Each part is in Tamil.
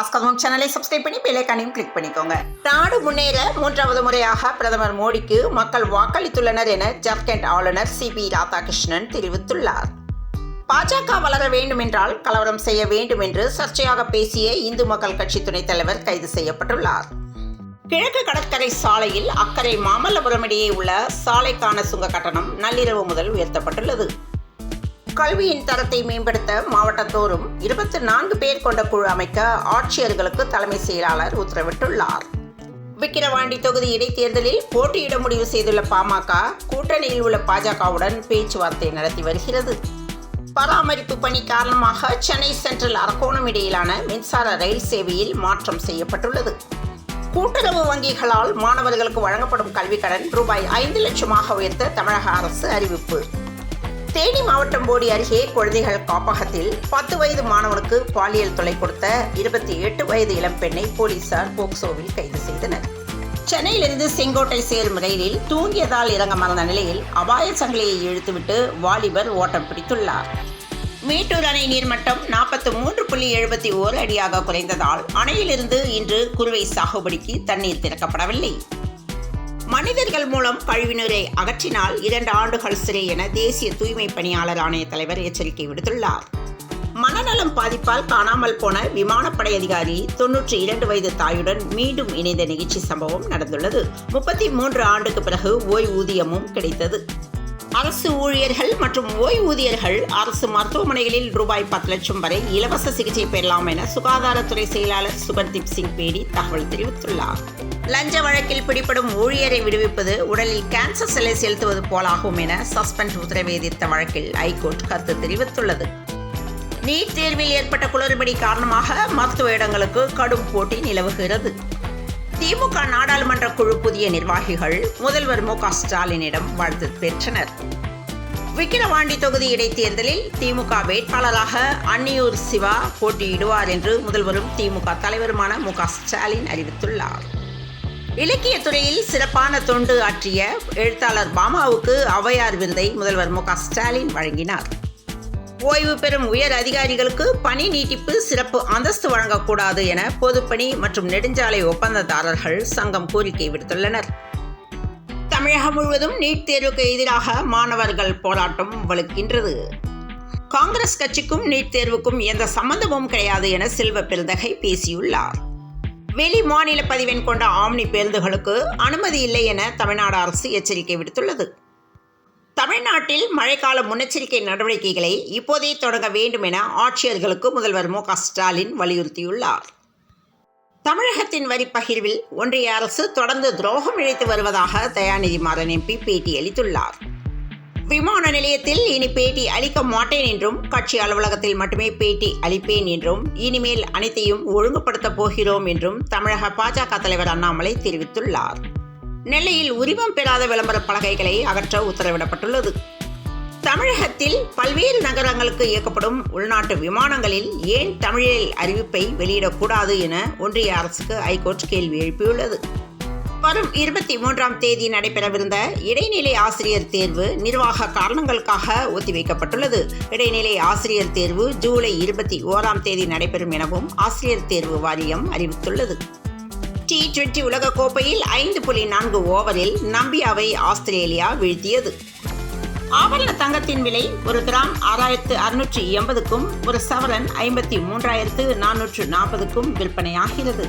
பிரபாஸ் கதம் சேனலை சப்ஸ்கிரைப் பண்ணி பெல் ஐகானையும் கிளிக் பண்ணிக்கோங்க. நாடு முன்னேற 3வது முறையாக பிரதமர் மோடிக்கு மக்கள் வாக்களித்துள்ளனர் என ஜார்க்கண்ட் ஆளுநர் சிபி ராதாகிருஷ்ணன் தெரிவித்துள்ளார். பாஜக வளர வேண்டும் என்றால் கலவரம் செய்ய வேண்டும் என்று சர்ச்சையாக பேசிய இந்து மக்கள் கட்சி துணைத் தலைவர் கைது செய்யப்பட்டுள்ளார். கிழக்கு கடற்கரை சாலையில் அக்கரை மாமல்லபுரம் இடையே உள்ள சாலைக்கான சுங்க கட்டணம் நள்ளிரவு முதல் உயர்த்தப்பட்டுள்ளது. கல்வியின் தரத்தை மேம்படுத்த மாவட்டத்தோறும் 24 பேர் கொண்ட குழு அமைக்க ஆட்சியர்களுக்கு தலைமை செயலாளர் உத்தரவிட்டுள்ளார். விக்கிரவாண்டி தொகுதி இடைத்தேர்தலில் போட்டியிட முடிவு செய்துள்ள பாமக கூட்டணியில் உள்ள பாஜகவுடன் பேச்சுவார்த்தை நடத்தி வருகிறது. பராமரிப்பு பணி காரணமாக சென்னை சென்ட்ரல் அரக்கோணம் இடையிலான மின்சார ரயில் சேவையில் மாற்றம் செய்யப்பட்டுள்ளது. கூட்டுறவு வங்கிகளால் மாணவர்களுக்கு வழங்கப்படும் கல்விக்கடன் ரூபாய் 5 லட்சமாக உயர்த்த தமிழக அரசு அறிவிப்பு. தேனி மாவட்டம் போடி அருகே குழந்தைகள் காப்பகத்தில் 10 வயது மாணவனுக்கு பாலியல் தொல்லை கொடுத்த 28 வயது இளம்பெண்ணை போலீசார் போக்சோவில் கைது செய்தனர். சென்னையிலிருந்து செங்கோட்டை சேரும் ரயிலில் தூங்கியதால் இறங்க மறந்த நிலையில் அபாய சங்கிலியை இழுத்துவிட்டு வாலிபர் ஓட்டம் பிடித்துள்ளார். மேட்டூர் அணை நீர்மட்டம் 43.71 அடியாக குறைந்ததால் அணையிலிருந்து இன்று குறுவை சாகுபடிக்கு தண்ணீர் திறக்கப்படவில்லை. மனிதர்கள் மூலம் கழிவுநீரை அகற்றினால் 2 ஆண்டுகள் சிறை என தேசிய தூய்மை பணியாளர் ஆணைய தலைவர் எச்சரிக்கை விடுத்துள்ளார். மனநலம் பாதிப்பால் காணாமல் போன விமானப்படை அதிகாரி 92 வயது தாயுடன் மீண்டும் இணைந்த நிகழ்ச்சி சம்பவம் நடந்துள்ளது. 33 ஆண்டுக்கு பிறகு ஓய்வூதியமும் கிடைத்தது. அரசு ஊழியர்கள் மற்றும் ஓய்வூதியர்கள் அரசு மருத்துவமனைகளில் ரூபாய் 10 லட்சம் வரை இலவச சிகிச்சை பெறலாம் என சுகாதாரத்துறை செயலாளர் சுகர்தீப் சிங் பேடி தகவல் தெரிவித்துள்ளார். லஞ்ச வழக்கில் பிடிபடும் ஊழியரை விடுவிப்பது உடலில் கேன்சர் செல்லை செலுத்துவது போலாகும் என சஸ்பெண்ட் உத்தரவை எதிர்த்த வழக்கில் ஐகோர்ட் கருத்து தெரிவித்துள்ளது. நீட் தேர்வில் ஏற்பட்ட குளறுபடி காரணமாக மருத்துவ இடங்களுக்கு கடும் போட்டி நிலவுகிறது. திமுக நாடாளுமன்ற குழு புதிய நிர்வாகிகள் முதல்வர் மு.க. ஸ்டாலினிடம் வாழ்த்து பெற்றனர். விக்கிரவாண்டி தொகுதி இடைத்தேர்தலில் திமுக வேட்பாளராக அன்னியூர் சிவா போட்டியிடுவார் என்று முதல்வரும் திமுக தலைவருமான மு.க. ஸ்டாலின் அறிவித்துள்ளார். இலக்கிய துறையில் சிறப்பான தொண்டு ஆற்றிய எழுத்தாளர் பாமாவுக்கு ஔவையார் விருதை முதல்வர் மு.க. ஸ்டாலின் வழங்கினார். ஓய்வு பெறும் உயர் அதிகாரிகளுக்கு பணி நீட்டிப்பு சிறப்பு அந்தஸ்து வழங்கக்கூடாது என பொதுப்பணி மற்றும் நெடுஞ்சாலை ஒப்பந்ததாரர்கள் சங்கம் கோரிக்கை விடுத்துள்ளனர். தமிழகம் முழுவதும் நீட் தேர்வுக்கு எதிராக மாணவர்கள் போராட்டம் வலுக்கின்றது. காங்கிரஸ் கட்சிக்கும் நீட் தேர்வுக்கும் எந்த சம்பந்தமும் கிடையாது என செல்வ பெருந்தகை பேசியுள்ளார். வெளி மாநில பதிவெண் கொண்ட ஆம்னி பேருந்துகளுக்கு அனுமதி இல்லை என தமிழ்நாடு அரசு எச்சரிக்கை விடுத்துள்ளது. தமிழ்நாட்டில் மழைக்கால முன்னெச்சரிக்கை நடவடிக்கைகளை இப்போதே தொடங்க வேண்டும் என ஆட்சியர்களுக்கு முதல்வர் மு.க. ஸ்டாலின் வலியுறுத்தியுள்ளார். தமிழகத்தின் வரி பகிர்வில் ஒன்றிய அரசு தொடர்ந்து துரோகம் இழைத்து வருவதாக தயாநிதி மாறன் எம்பி பேட்டி அளித்துள்ளார். விமான நிலையத்தில் இனி பேட்டி அளிக்க மாட்டேன் என்றும் கட்சி அலுவலகத்தில் மட்டுமே பேட்டி அளிப்பேன் என்றும் இனிமேல் அனைத்தையும் ஒழுங்குபடுத்தப் போகிறோம் என்றும் தமிழக பாஜக தலைவர் அண்ணாமலை தெரிவித்துள்ளார். நெல்லையில் உரிமம் பெறாத விளம்பர பலகைகளை அகற்ற உத்தரவிடப்பட்டுள்ளது. தமிழகத்தில் பல்வேறு நகரங்களுக்கு இயக்கப்படும் உள்நாட்டு விமானங்களில் ஏன் தமிழில் அறிவிப்பை வெளியிடக்கூடாது என ஒன்றிய அரசுக்கு ஐகோர்ட் கேள்வி எழுப்பியுள்ளது. வரும் 23ஆம் தேதி நடைபெறவிருந்த இடைநிலை ஆசிரியர் தேர்வு நிர்வாக காரணங்களுக்காக ஒத்திவைக்கப்பட்டுள்ளது. இடைநிலை ஆசிரியர் தேர்வு ஜூலை 21ஆம் தேதி நடைபெறும் எனவும் ஆசிரியர் தேர்வு வாரியம் அறிவித்துள்ளது. T20 உலகக்கோப்பையில் 5.4 ஓவரில் நம்பியாவை ஆஸ்திரேலியா வீழ்த்தியது. ஆபரண தங்கத்தின் விலை 1 கிராம் 6680க்கும் 1 சவரன் 53,440க்கும் விற்பனையாகிறது.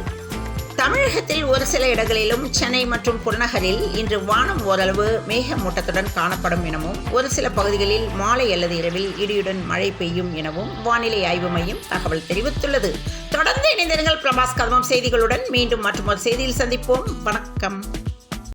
தமிழகத்தில் ஒரு சில இடங்களிலும் சென்னை மற்றும் புறநகரில் இன்று வானம் ஓரளவு மேகமூட்டத்துடன் காணப்படும் எனவும் ஒரு சில பகுதிகளில் மாலை அல்லது இரவில் இடியுடன் மழை பெய்யும் எனவும் வானிலை ஆய்வு மையம் தகவல் தெரிவித்துள்ளது. தொடர்ந்து இணைந்திருங்கள் பிரபாஸ் கதம் செய்திகளுடன். மீண்டும் மற்றொரு செய்தியில் சந்திப்போம். வணக்கம்.